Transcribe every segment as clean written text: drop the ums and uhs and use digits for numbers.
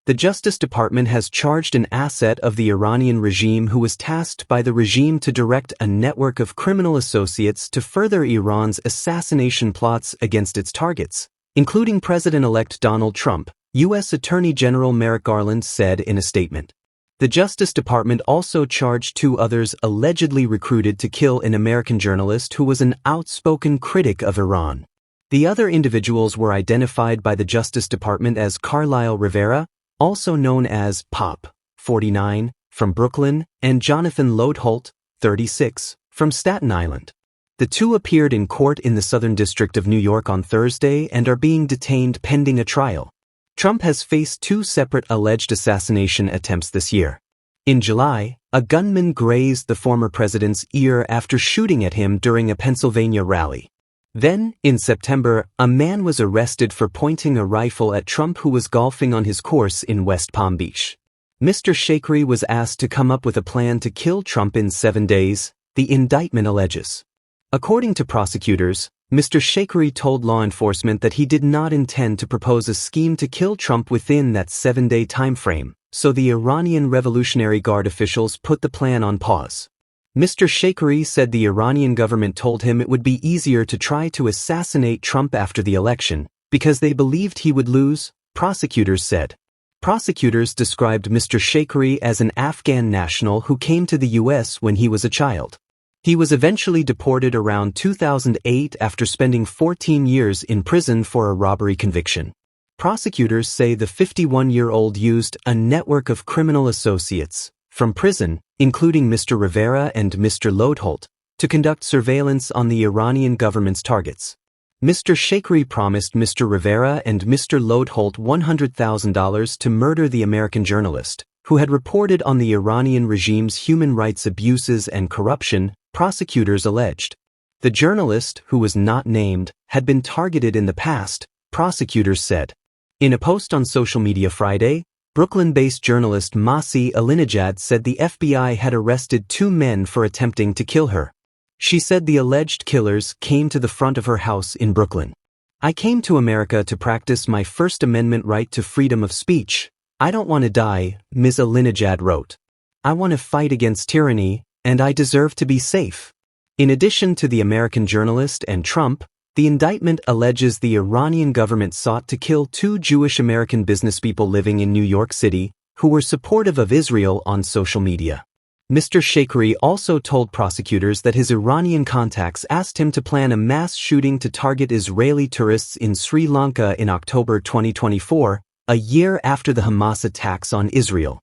The Justice Department has charged an asset of the Iranian regime who was tasked by the regime to direct a network of criminal associates to further Iran's assassination plots against its targets, including President-elect Donald Trump, U.S. Attorney General Merrick Garland said in a statement. The Justice Department also charged 2 others allegedly recruited to kill an American journalist who was an outspoken critic of Iran. The other individuals were identified by the Justice Department as Carlisle Rivera, also known as Pop, 49, from Brooklyn, and Jonathan Lodeholt, 36, from Staten Island. The 2 appeared in court in the Southern District of New York on Thursday and are being detained pending a trial. Trump has faced 2 separate alleged assassination attempts this year. In July, a gunman grazed the former president's ear after shooting at him during a Pennsylvania rally. Then, in September, a man was arrested for pointing a rifle at Trump who was golfing on his course in West Palm Beach. Mr. Shakeri was asked to come up with a plan to kill Trump in 7 days, the indictment alleges. According to prosecutors, Mr. Shakeri told law enforcement that he did not intend to propose a scheme to kill Trump within that 7-day time frame, so the Iranian Revolutionary Guard officials put the plan on pause. Mr. Shakeri said the Iranian government told him it would be easier to try to assassinate Trump after the election, because they believed he would lose, prosecutors said. Prosecutors described Mr. Shakeri as an Afghan national who came to the U.S. when he was a child. He was eventually deported around 2008 after spending 14 years in prison for a robbery conviction. Prosecutors say the 51-year-old used a network of criminal associates from prison, including Mr. Rivera and Mr. Lodeholt, to conduct surveillance on the Iranian government's targets. Mr. Shakeri promised Mr. Rivera and Mr. Lodeholt $100,000 to murder the American journalist, who had reported on the Iranian regime's human rights abuses and corruption, prosecutors alleged. The journalist, who was not named, had been targeted in the past, prosecutors said. In a post on social media Friday, Brooklyn-based journalist Masih Alinejad said the FBI had arrested 2 men for attempting to kill her. She said the alleged killers came to the front of her house in Brooklyn. "I came to America to practice my First Amendment right to freedom of speech. I don't want to die," Ms. Alinejad wrote. "I want to fight against tyranny, and I deserve to be safe." In addition to the American journalist and Trump, the indictment alleges the Iranian government sought to kill 2 Jewish American businesspeople living in New York City who were supportive of Israel on social media. Mr. Shakeri also told prosecutors that his Iranian contacts asked him to plan a mass shooting to target Israeli tourists in Sri Lanka in October 2024, a year after the Hamas attacks on Israel.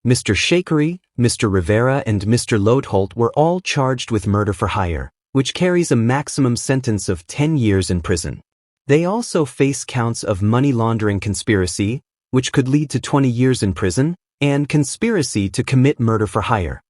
Mr. Shakeri, Mr. Rivera, and Mr. Lodeholt were all charged with murder for hire, which carries a maximum sentence of 10 years in prison. They also face counts of money laundering conspiracy, which could lead to 20 years in prison, and conspiracy to commit murder for hire.